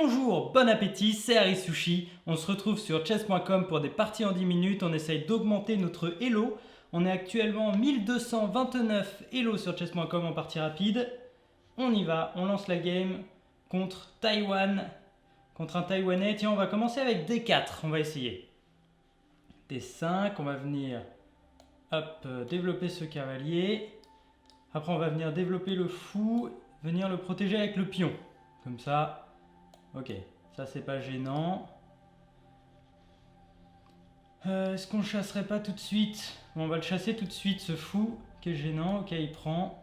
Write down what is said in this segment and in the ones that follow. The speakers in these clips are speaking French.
Bonjour, bon appétit, c'est Harry Sushi. On se retrouve sur chess.com pour des parties en 10 minutes. On essaye d'augmenter notre elo. On est actuellement 1229 elo sur chess.com en partie rapide. On y va, on lance la game contre Taïwan, contre un Taïwanais. Tiens, on va commencer avec D4, on va essayer. D5, on va venir développer ce cavalier. Après, on va venir développer le fou, venir le protéger avec le pion. Comme ça. Ok, ça c'est pas gênant. Est-ce qu'on le chasserait pas tout de suite? On va le chasser tout de suite, ce fou qui est gênant. Ok, il prend.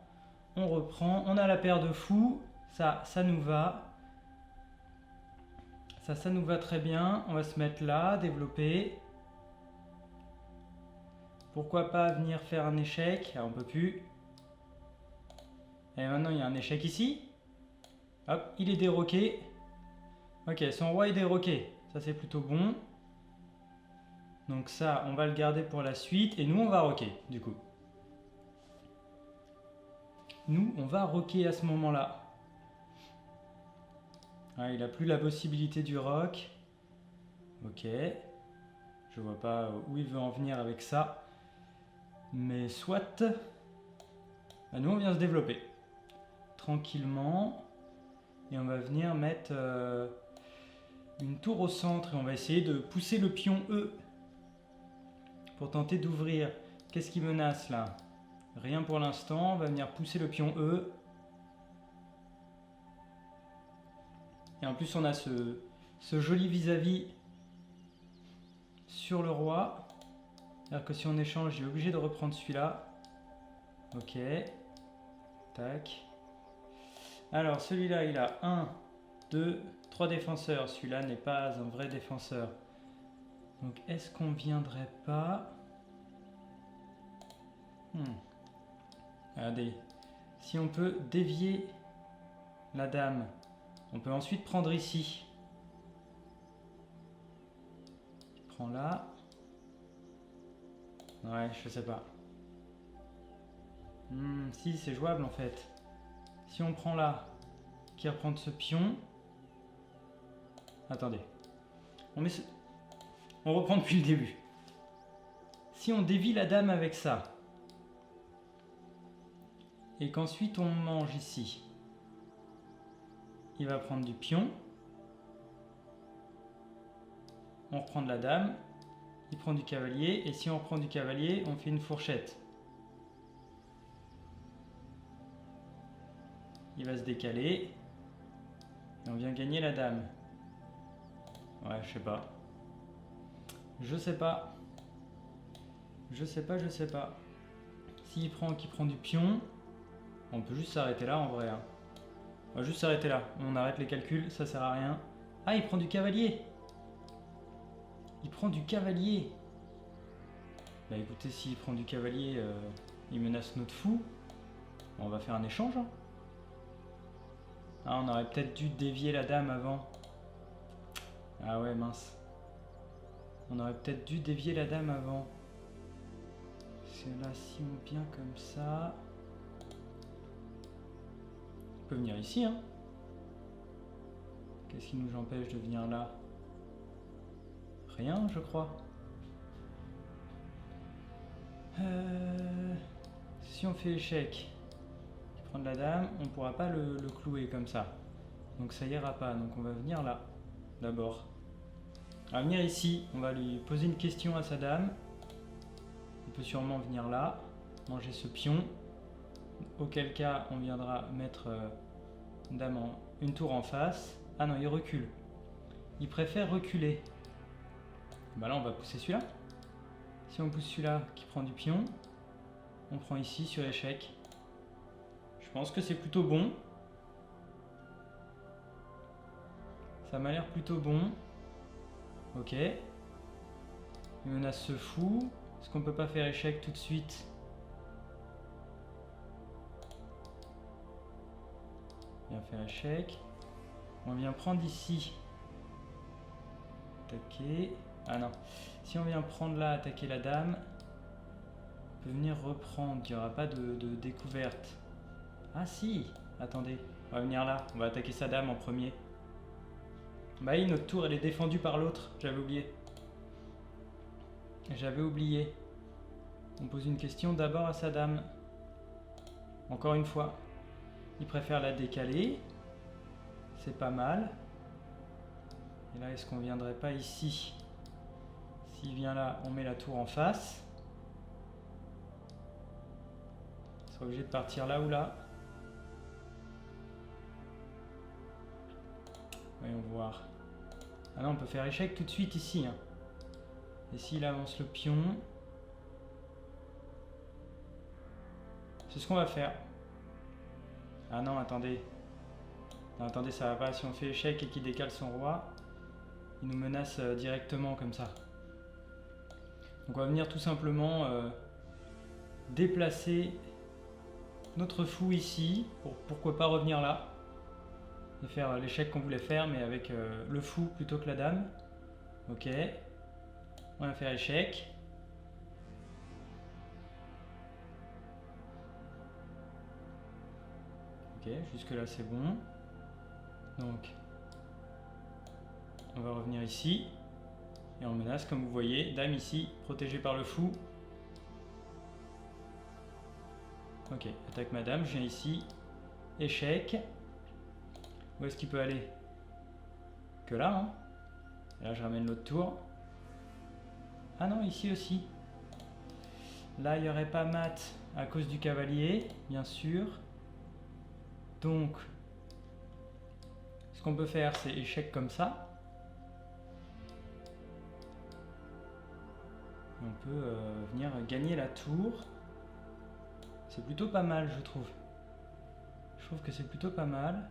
On reprend. On a la paire de fous. Ça nous va. Ça nous va très bien. On va se mettre là, développer. Pourquoi pas venir faire un échec? Ah, on peut plus. Et maintenant, il y a un échec ici. Hop, il est déroqué. Ok, son roi est déroqué. Ça, c'est plutôt bon. Donc ça, on va le garder pour la suite. Et nous, on va roquer, du coup. Nous, on va roquer à ce moment-là. Ah, il n'a plus la possibilité du rock. Ok. Je vois pas où il veut en venir avec ça. Mais soit. Ah, nous, on vient se développer. Tranquillement. Et on va venir mettre une tour au centre. Et on va essayer de pousser le pion E. Pour tenter d'ouvrir. Qu'est-ce qui menace là? Rien pour l'instant. On va venir pousser le pion E. Et en plus, on a ce joli vis-à-vis sur le roi. C'est-à-dire que si on échange, j'ai obligé de reprendre celui-là. Ok. Tac. Alors, celui-là, il a 1, 2, 3 défenseurs. Celui-là n'est pas un vrai défenseur. Donc, est-ce qu'on viendrait pas... Regardez. Si on peut dévier la dame, on peut ensuite prendre ici. Il prend là. Ouais, je sais pas. Si, c'est jouable en fait. Si on prend là, qui va prendre ce pion. Attendez. On reprend depuis le début. Si on dévie la dame avec ça, et qu'ensuite on mange ici, il va prendre du pion. On reprend de la dame. Il prend du cavalier. Et si on reprend du cavalier, on fait une fourchette. Il va se décaler. Et on vient gagner la dame. Ouais, je sais pas. Je sais pas. Je sais pas. S'il prend, qu'il prend du pion, on peut juste s'arrêter là en vrai. Hein. On va juste s'arrêter là. On arrête les calculs, ça sert à rien. Ah, il prend du cavalier. Il prend du cavalier. Bah écoutez, s'il prend du cavalier, il menace notre fou. On va faire un échange. Hein. Ah, on aurait peut-être dû dévier la dame avant. Ah ouais, mince. On aurait peut-être dû dévier la dame avant. Parce que là, si on vient comme ça... On peut venir ici, hein. Qu'est-ce qui nous empêche de venir là? Rien, je crois. Si on fait échec, il prend de la dame, on ne pourra pas le clouer comme ça. Donc ça ira pas. Donc on va venir là, d'abord. On va venir ici, on va lui poser une question à sa dame. On peut sûrement venir là, manger ce pion. Auquel cas, on viendra mettre dame une tour en face. Ah non, il recule. Il préfère reculer. Bah là, on va pousser celui-là. Si on pousse celui-là qui prend du pion, on prend ici sur échec. Je pense que c'est plutôt bon. Ça m'a l'air plutôt bon. Ok. Il menace ce fou. Est-ce qu'on peut pas faire échec tout de suite? On vient faire échec. On vient prendre ici. Attaquer. Ah non. Si on vient prendre là, attaquer la dame, on peut venir reprendre. Il n'y aura pas de découverte. Ah si. Attendez. On va venir là. On va attaquer sa dame en premier. Bah oui, notre tour elle est défendue par l'autre, j'avais oublié. J'avais oublié. On pose une question d'abord à sa dame. Encore une fois. Il préfère la décaler. C'est pas mal. Et là, est-ce qu'on viendrait pas ici? S'il vient là, on met la tour en face. Il sera obligé de partir là ou là. Voyons voir. Ah non, on peut faire échec tout de suite ici. Hein. Et s'il avance le pion... C'est ce qu'on va faire. Ah non, attendez. Non, attendez, ça va pas. Si on fait échec et qu'il décale son roi, il nous menace directement comme ça. Donc on va venir tout simplement déplacer notre fou ici. Pourquoi pas revenir là et faire l'échec qu'on voulait faire, mais avec le fou plutôt que la dame. Ok. On va faire échec. Ok, jusque là c'est bon. Donc, on va revenir ici. Et on menace, comme vous voyez, dame ici, protégée par le fou. Ok, attaque madame, je viens ici. Échec. Où est-ce qu'il peut aller? Que là, hein. Et là, je ramène l'autre tour. Ah non, ici aussi. Là, il n'y aurait pas mat à cause du cavalier, bien sûr. Donc, ce qu'on peut faire, c'est échec comme ça. Et on peut venir gagner la tour. C'est plutôt pas mal, je trouve. Je trouve que c'est plutôt pas mal.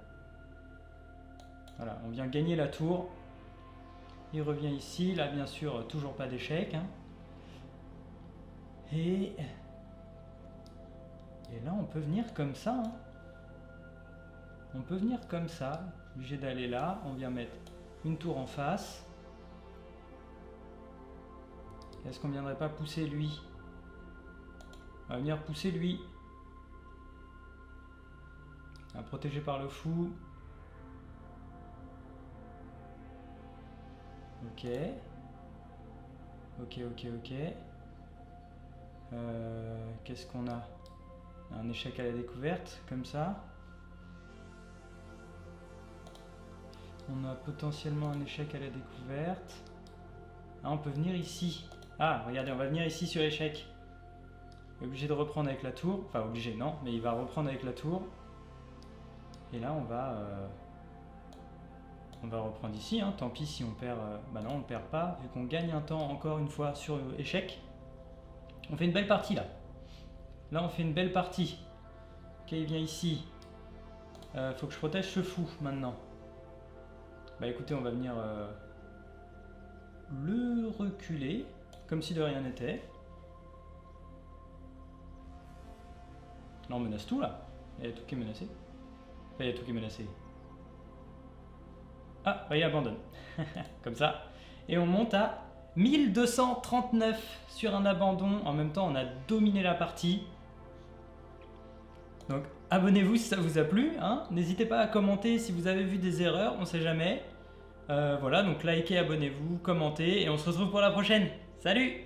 Voilà, on vient gagner la tour. Il revient ici. Là, bien sûr, toujours pas d'échec. Hein. Et là, on peut venir comme ça. Hein. On peut venir comme ça. Obligé d'aller là. On vient mettre une tour en face. Est-ce qu'on ne viendrait pas pousser lui? On va venir pousser lui. Protégé par le fou. Ok. Ok. Qu'est-ce qu'on a? Un échec à la découverte, comme ça. On a potentiellement un échec à la découverte. Ah, on peut venir ici. Ah, regardez, on va venir ici sur échec. Il est obligé de reprendre avec la tour. Enfin, obligé, non, mais il va reprendre avec la tour. Et là, on va reprendre ici. Hein. Tant pis si on perd... bah non, on ne perd pas. Vu qu'on gagne un temps, encore une fois, sur échec. On fait une belle partie, là. Là, on fait une belle partie. Ok, il vient ici. Faut que je protège ce fou, maintenant. Bah écoutez, on va venir le reculer, comme si de rien n'était. Là, on menace tout, là. Il y a tout qui est menacé. Enfin, il y a tout qui est menacé. Ah, bah, il abandonne. Comme ça. Et on monte à 1239 sur un abandon. En même temps, on a dominé la partie. Donc, abonnez-vous si ça vous a plu. Hein. N'hésitez pas à commenter si vous avez vu des erreurs, on sait jamais. Voilà, donc likez, abonnez-vous, commentez et on se retrouve pour la prochaine. Salut!